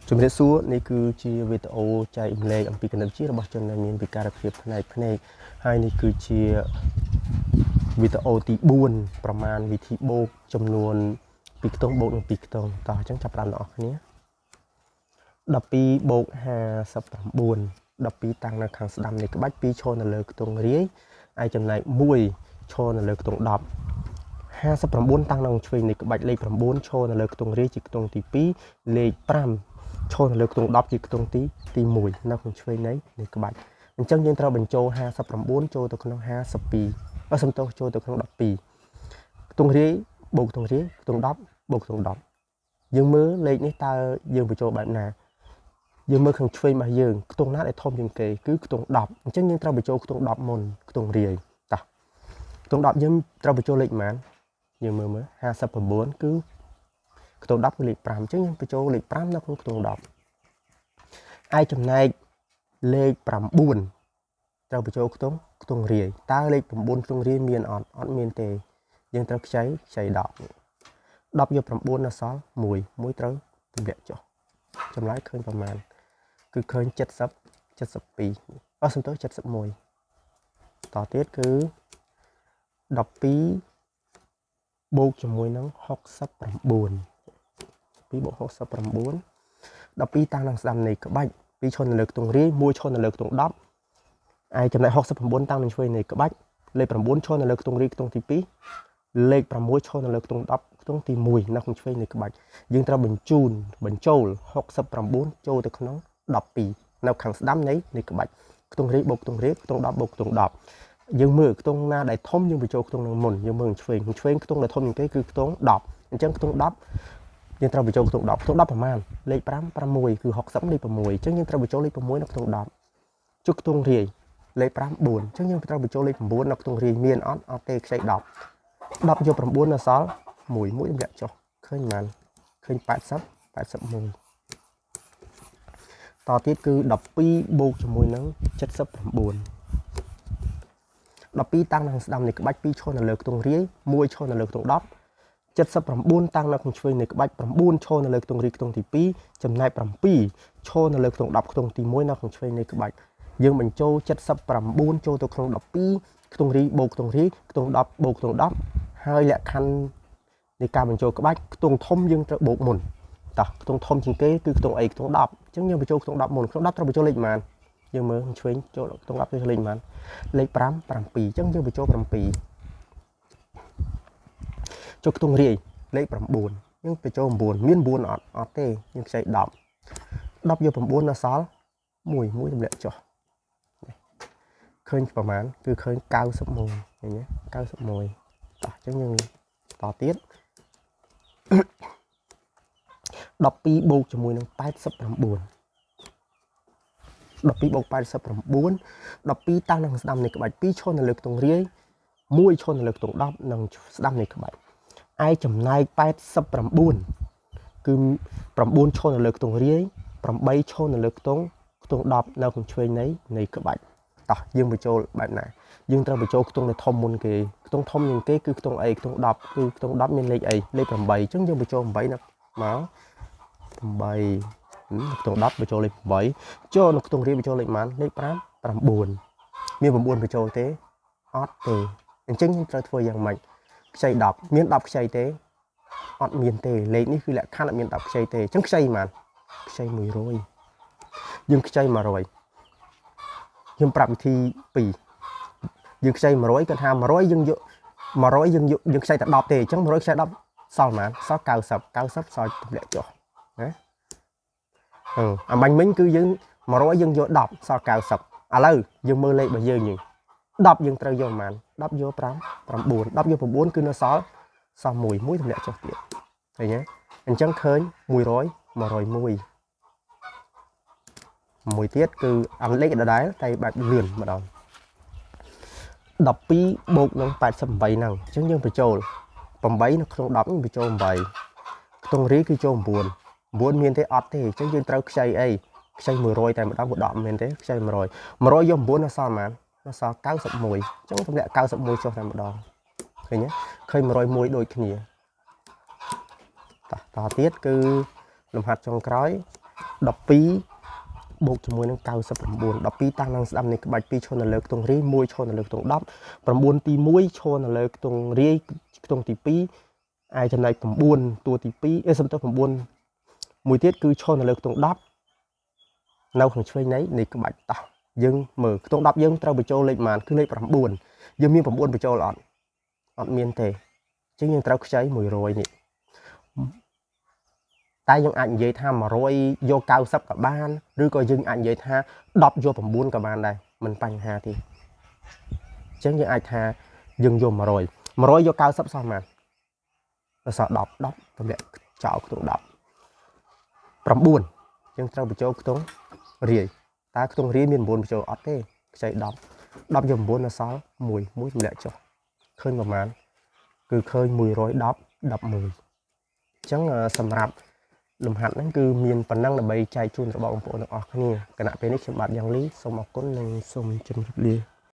ជំរាបសួរនេះគឺជាវីដេអូចែកម្លែកអំពីគណិតវិទ្យារបស់ជនដែលមានពិការភាពផ្នែកភ្នែកហើយនេះគឺជាវីដេអូទី4ប្រមាណវិធីបូកចំនួន2ខ្ទង់បូកនឹង2ខ្ទង់តោះអញ្ចឹងចាប់ផ្ដើមអ្នកនរគ្នា12បូក59 12តាំងនៅខាងស្ដាំនៃក្បាច់2ឈរនៅលើខ្ទង់រាយហើយចំណែក1ឈរនៅលើខ្ទង់10 59តាំងនៅឆ្វេងនៃក្បាច់លេខ9ឈរនៅលើខ្ទង់រាយជាខ្ទង់ទី2លេខ5ឈរនៅលើខ្ទង់10ជាខ្ទង់ទី1នៅក្នុងឆ្វេងនៃក្បាច់អញ្ចឹងយើងត្រូវបញ្ចូល59ចូលទៅក្នុង52សំទោសចូលទៅក្នុង12ខ្ទង់រាយបូកខ្ទង់រាយខ្ទង់10បូកខ្ទង់10យើងមើលលេខនេះតើយើងបញ្ចូលបែបណាយើងមើលខាងឆ្វេងរបស់យើងខ្ទង់ណាដែលធំជាងគេគឺខ្ទង់10អញ្ចឹងយើងត្រូវបញ្ចូលខ្ទង់10មុនខ្ទង់រាយតោះខ្ទង់10យើងត្រូវបញ្ចូលលេខប៉ុន្មានយើងមើល59គឺខ្ទង់10គឺលេខ5អញ្ចឹងយើងបញ្ចូលលេខ5នៅក្នុងខ្ទង់10ឯចំណែកលេខ9ត្រូវបញ្ចូលខ្ទង់រាយតើលេខ9ខ្ទង់រាយមានអត់មានទេយើងត្រូវខ្ចី10យក9នៅសល់1ត្រូវទម្លាក់ចុះចម្លើយឃើញប្រមាណគឺឃើញ70 72សំទោស71តទៀតគឺ12បូកជាមួយនឹង69 2បូក69 12តាំងនឹងស្ដាំនៃក្បាច់2ឈរនៅលើខ្ទង់រាយ1ឈរនៅលើខ្ទង់10ហើយចំណែក69តាំងនឹងឆ្វេងនៃក្បាច់លេខ9ឈរនៅលើខ្ទង់រាយខ្ទង់ទី2លេខ6ឈរនៅលើខ្ទង់10ខ្ទង់ទី1នៅក្នុងឆ្វេងនៃក្បាច់យើងត្រូវបញ្ចូល69ចូលទៅក្នុង12នៅខាងស្ដាំនៃក្បាច់ខ្ទង់រាយបូកខ្ទង់រាយខ្ទង់10បូកខ្ទង់10យើងមើលខ្ទង់ណាដែលធំយើងបញ្ចូលខ្ទង់នឹងមុនយើងមើលឆ្វេងខ្ទង់ដែលធំជាងគេគឺខ្ទង់10អញ្ចឹងខ្ទង់10យើងត្រូវបញ្ចូលខ្ទង់10ខ្ទង់10ប្រមាណលេខ5 6គឺ60លេខ6អញ្ចឹងយើងត្រូវបញ្ចូលលេខ6នៅខ្ទង់10ចុះខ្ទង់រាយលេខ5 4អញ្ចឹងយើងត្រូវបញ្ចូលលេខ9នៅខ្ទង់រាយមានអត់ទេខ្ចី10យក9នៅសល់1តម្លាក់ចុះឃើញប៉ុន្មានឃើញ80 81តទៀតគឺ12បូកជាមួយនឹង79 12តាំងនៅខាងស្ដាំនៃក្បាច់2ឈរនៅលើខ្ទង់រាយ1ឈរនៅលើខ្ទង់10 79តាំងនៅខាងឆ្វេងនៃក្បាច់9ឈរនៅលើខ្ទង់រាយខ្ទង់ទី2ចំណែក7ឈរនៅលើខ្ទង់10ខ្ទង់ទី1នៅខាងឆ្វេងនៃក្បាច់យើងបញ្ចូល79ចូលទៅក្នុង12ខ្ទង់រាយបូកខ្ទង់រាយខ្ទង់10បូកខ្ទង់10ហើយលក្ខខណ្ឌនៃការបញ្ចូលក្បាច់ខ្ទង់ធំយើងត្រូវបូកមុនតោះខ្ទង់ធំជាងគេគឺខ្ទង់អីខ្ទង់10អញ្ចឹងយើងបញ្ចូលខ្ទង់10មុនខ្ទង់10ត្រូវបញ្ចូលលេខប៉ុន្មានយើងមើលឆ្វេងចូលខ្ទង់10ទៅលេខប៉ុន្មានលេខ5 7អញ្ចឹងយើងបញ្ចូល7ចុះខ្ទង់រាយលេខ9យើងបញ្ចូល9មាន9អត់ទេយើងខ្ចី10យក9នៅសល់1តម្លាក់ចុះឃើញប្រមាណគឺឃើញ91ឃើញទេ91តោះអញ្ចឹងយើងតទៀត12បូកជាមួយនឹង89 12បូក89 12តាំងនឹងស្ដាំនៃក្បាច់2ឈរនៅលើខ្ទង់រាយ1ឈរនៅលើខ្ទង់10និងស្ដាំនៃក្បាច់ឯចំណែក89គឺ9ឈរនៅលើខ្ទង់រាយ8ឈរនៅលើខ្ទង់10នៅក្នុងឆ្វេងនៃក្បាច់តោះយើងបញ្ចូលបែបណាយើងត្រូវបញ្ចូលខ្ទង់ដែលធំមុនគេខ្ទង់ធំជាងគេគឺខ្ទង់អីខ្ទង់10គឺខ្ទង់10មានលេខអីលេខ8អញ្ចឹងយើងបញ្ចូល8មក8ខ្ទង់10បញ្ចូលលេខ8ចូលនៅខ្ទង់រាយបញ្ចូលលេខប៉ុន្មានលេខ5 9មាន9បញ្ចូលទេអត់ទេអញ្ចឹងយើងត្រូវធ្វើយ៉ាងម៉េចខ្ចី10មាន10ខ្ចីទេអត់មានទេលេខនេះគឺលក្ខខណ្ឌអត់មាន10ខ្ចីទេអញ្ចឹងខ្ចីប៉ុន្មានខ្ចី100យើងខ្ចី100ខ្ញុំប្រាប់វិធី2យើងខ្ចី100គាត់ថា100យើងយក100យើងខ្ចីតែ10ទេអញ្ចឹង100ខ្ចី10សល់ប៉ុន្មានសល់90សល់ទម្លាក់ចុះណាអាបាញ់មិញគឺយើង100យើងយក10សល់90ឥឡូវយើងមើលលេខរបស់យើង10យើងត្រូវយកប៉ុន្មាន10យក5 9 10យក9គឺនៅសល់1តម្លាក់ចុះទៀតឃើញទេអញ្ចឹងឃើញ100 101មួយទៀតគឺអាលេខដដែលតែបែបលឿនម្ដង12បូកនឹង88ហ្នឹងអញ្ចឹងយើងបញ្ចូល8នៅក្នុង10យើងបញ្ចូល8ខ្ទង់រាយគឺចូល9មានទេអត់ទេអញ្ចឹងយើងត្រូវខ្ចីអីខ្ចី100តែម្ដងក៏10មែនទេខ្ចី100យក9នៅសល់ប៉ុន្មាននៅសល់91អញ្ចឹងទម្លាក់91ចុះតែម្ដងឃើញទេឃើញ101ដូចគ្នាតទៀតគឺ លំហាត់ចុងក្រោយ12បូកជាមួយនឹង99 12តាំងនឹងស្ដាំនៃក្បាច់2ឈរនៅលើខ្ទង់រាយ1ឈរនៅលើខ្ទង់10 9ទី1ឈរនៅលើខ្ទង់រាយខ្ទង់ទី2ឯចំណែក9តួទី2សំទោស9មួយទៀតគឺឈរនៅលើខ្ទង់10នៅខាងឆ្វេងនៃក្បាច់តោះយើងមើលខ្ទង់10យើងត្រូវបញ្ចូលលេខប៉ុន្មានគឺលេខ9យើងមាន9បញ្ចូលអត់មានទេអញ្ចឹងយើងត្រូវខ្ចី100នេះតែយើងអាចនិយាយថា100យក90ក៏បានឬក៏យើងអាចនិយាយថា10យក9ក៏បានដែរមិនបញ្ហាទេអញ្ចឹងយើងអាចថាយើងយក100យក90សោះប៉ុន្មានសោះ10ទម្លាក់ចោលខ្ទង់10 9យើងត្រូវបញ្ចូលខ្ទង់រាយតើខ្ទង់រាយមាន9បញ្ចូលអត់ទេខ្ចី10យក9នៅសល់1ទម្លាក់ចុះឃើញប្រហែលគឺឃើញ110 11អញ្ចឹងសម្រាប់លំហាត់ហ្នឹងគឺមានប៉ុណ្ណឹងដើម្បីចែកជូនរបស់បងប្អូនទាំងអស់គ្នាគណៈពេលនេះខ្ញុំបាទយ៉ាងលីសូមអរគុណនិងសូមជម្រាបលា